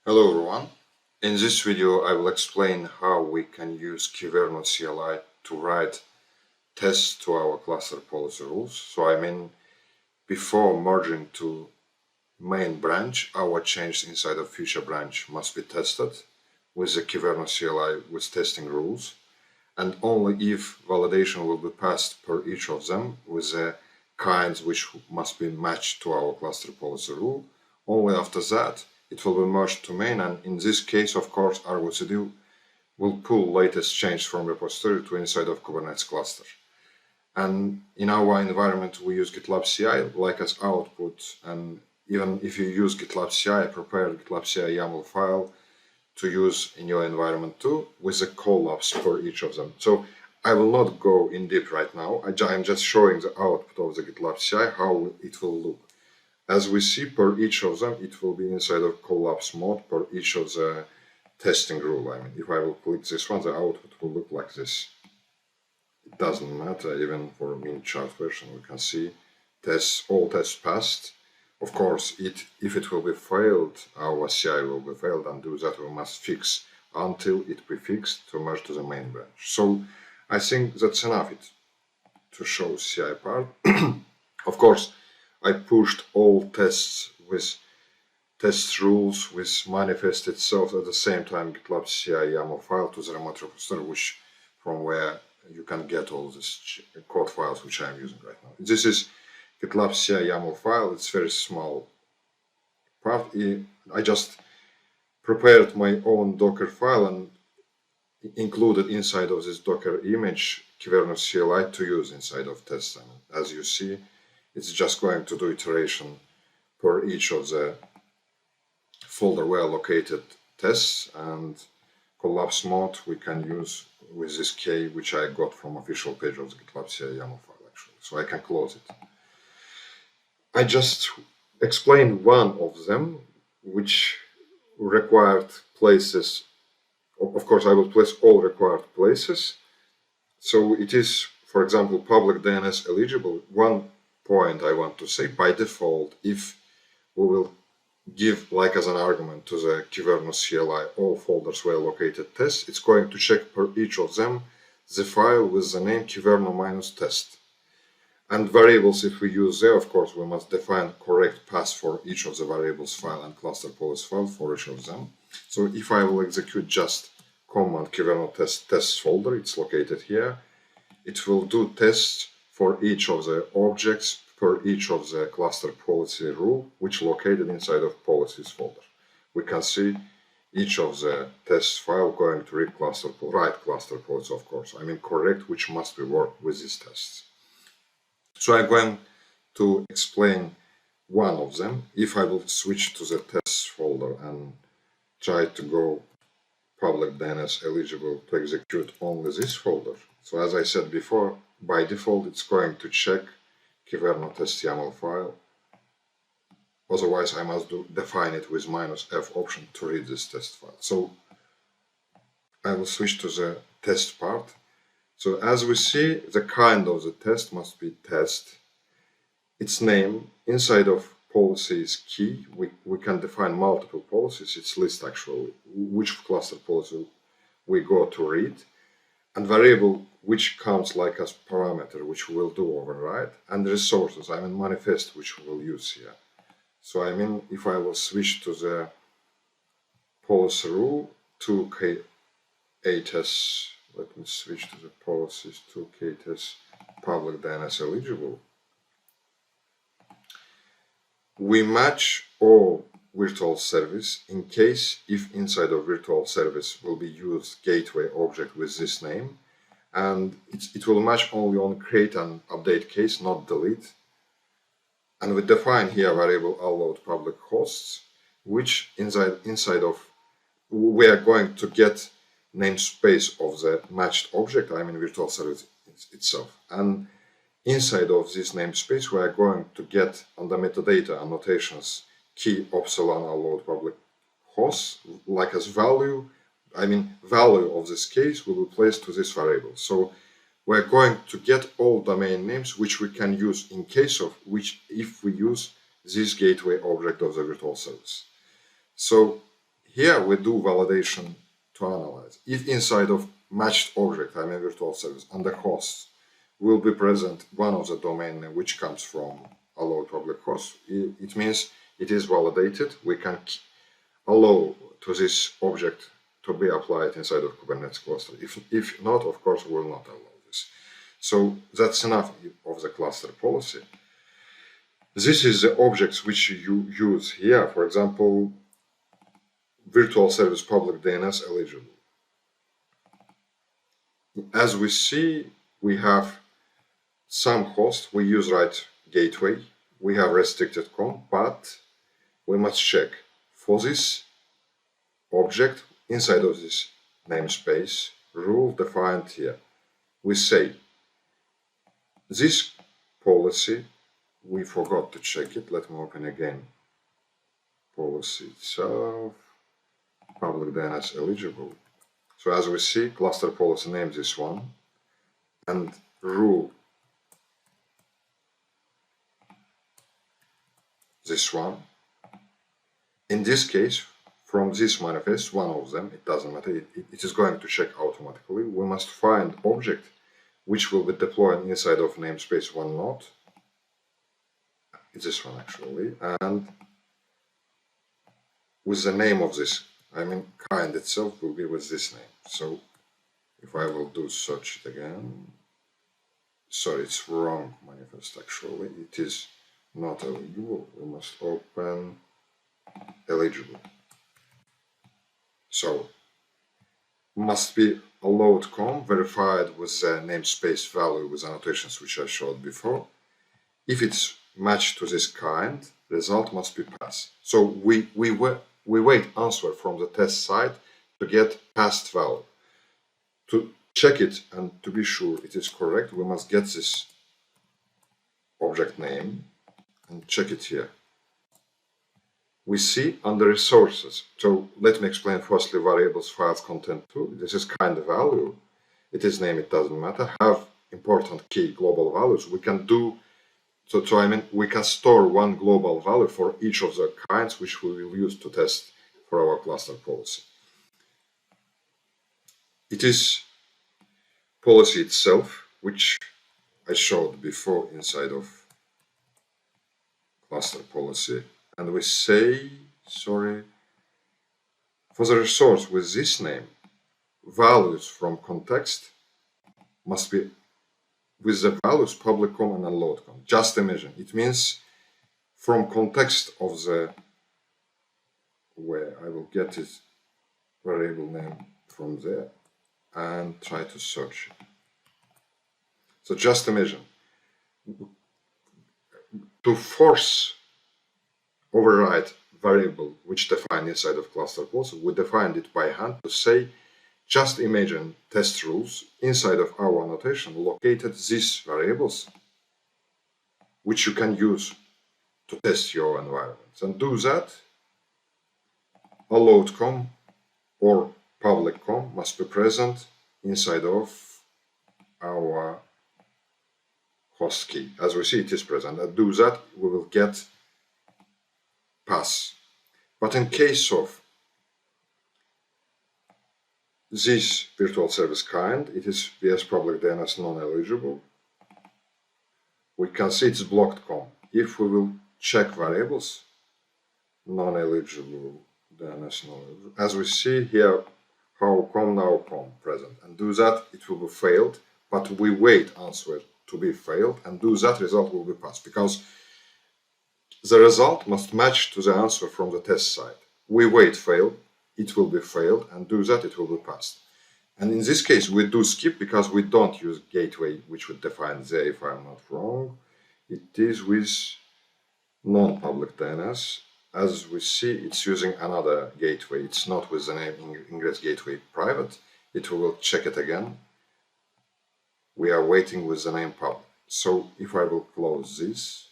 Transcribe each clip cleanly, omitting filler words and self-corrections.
Hello everyone. In this video I will explain how we can use Kyverno CLI to write tests to our cluster policy rules. Before merging to main branch, our changes inside of future branch must be tested with the Kyverno CLI with testing rules, and only if validation will be passed per each of them with the kinds which must be matched to our cluster policy rule, only after that it will be merged to main, and in this case, of course, Argo will pull latest change from repository to inside of Kubernetes cluster. And in our environment, we use Gitlab CI like as output, and even if you use Gitlab CI, prepare Gitlab CI YAML file to use in your environment too, with the collapse for each of them. So I will not go in deep right now. I'm just showing the output of the Gitlab CI, how it will look. As we see, per each of them, it will be inside of collapse mode per each of the testing rule. If I will click this one, the output will look like this. It doesn't matter, even for min chart version, we can see all tests passed. Of course, if it will be failed, our CI will be failed, and do that we must fix until it prefixed to merge to the main branch. So I think that's enough to show CI part. Of course, I pushed all tests with test rules with manifest itself at the same time Gitlab CI YAML file to the remote repository, which from where you can get all these code files which I'm using right now. This is Gitlab CI YAML file. It's very small part. I just prepared my own Docker file and included inside of this Docker image Kyverno CLI to use inside of tests. As you see, it's just going to do iteration for each of the folder where located tests, and collapse mode we can use with this key which I got from official page of the Gitlab CI YAML file actually. So I can close it. I just explained one of them which required places. Of course, I will place all required places. So it is, for example, public DNS eligible. One point I want to say, by default, if we will give like as an argument to the Kyverno CLI all folders where located tests, it's going to check per each of them the file with the name Kyverno-test. And variables, if we use there, of course, we must define correct path for each of the variables file and cluster policy file for each of them. So if I will execute just command Kyverno test folder, it's located here, it will do tests for each of the objects per each of the cluster policy rule, which located inside of policies folder. We can see each of the test file going to write cluster policy, of course. Correct, which must be worked with these tests. So I'm going to explain one of them. If I will switch to the tests folder and try to go public DNS eligible to execute only this folder. So as I said before, by default, it's going to check Kyverno Test YAML file. Otherwise, I must define it with -f option to read this test file. So I will switch to the test part. So as we see, the kind of the test must be test. Its name inside of policy is key. We can define multiple policies. It's list actually, which cluster policy we go to read, and variable which counts like as parameter, which we will do override, and resources, manifest, which we will use here. So if I will switch to the policy rule, 2k8s, let me switch to the policies, 2k8s public DNS eligible. We match all virtual service in case if inside of virtual service will be used gateway object with this name, and it will match only on create and update case, not delete. And we define here variable allowed public hosts, which inside of we are going to get namespace of the matched object, virtual service itself. And inside of this namespace, we are going to get on the metadata annotations key epsilon allowed public hosts, like as value. Value of this case will be placed to this variable. So we're going to get all domain names which we can use in case of which if we use this gateway object of the virtual service. So here we do validation to analyze. If inside of matched object, I mean virtual service, and the host will be present one of the domain name which comes from allowed public host, it means it is validated. We can allow to this object to be applied inside of Kubernetes cluster. If not, of course, we will not allow this. So that's enough of the cluster policy. This is the objects which you use here. For example, virtual service public DNS eligible. As we see, we have some hosts. We use right gateway. We have restricted COM, but we must check for this object inside of this namespace rule defined here. We say this policy, we forgot to check it. Let me open again. Policy itself, public DNS eligible. So as we see, cluster policy name this one, and rule this one. In this case, from this manifest, one of them, it doesn't matter, it is going to check automatically. We must find object which will be deployed inside of namespace one node. It's this one actually, and with the name of this, I mean kind itself will be with this name. So if I will do search it again, sorry, it's wrong manifest actually. It is not eligible. We must open eligible. So must be allowed COM verified with the namespace value with annotations which I showed before. If it's matched to this kind, result must be pass. So we wait answer from the test side to get passed value. To check it and to be sure it is correct, we must get this object name and check it here. We see under resources. So let me explain firstly variables, files, content too. This is kind of value. It is name, it doesn't matter. Have important key global values. We can do so I mean we can store one global value for each of the kinds which we will use to test for our cluster policy. It is policy itself, which I showed before inside of cluster policy. And we say, sorry, for the resource with this name, values from context must be with the values public COM and unload COM. Just imagine, it means from context of the, where I will get this variable name from there and try to search it. So just imagine, to force override variable which defined inside of cluster policy, we defined it by hand to say, just imagine test rules inside of our annotation located these variables which you can use to test your environments. And do that, allowed COM or public COM must be present inside of our host key. As we see, it is present. And do that, we will get pass. But in case of this virtual service kind, it is VS public DNS non-eligible. We can see it's blocked COM. If we will check variables, non-eligible DNS non-eligible. As we see here, how COM now COM present. And do that, it will be failed, but we wait answer to be failed, and do that, result will be passed, because the result must match to the answer from the test side. We wait fail, it will be failed, and do that, it will be passed. And in this case, we do skip because we don't use gateway, which would define there, if I'm not wrong. It is with non-public DNS. As we see, it's using another gateway. It's not with the name ingress gateway private. It will check it again. We are waiting with the name public. So if I will close this,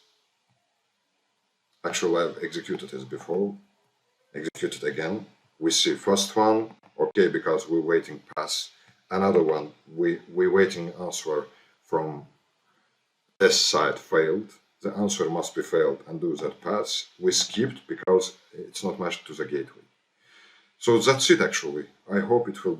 actually I've executed this before, execute it again. We see first one, okay, because we're waiting pass. Another one, we're waiting answer from test side failed. The answer must be failed and do that pass. We skipped because it's not matched to the gateway. So that's it actually. I hope it will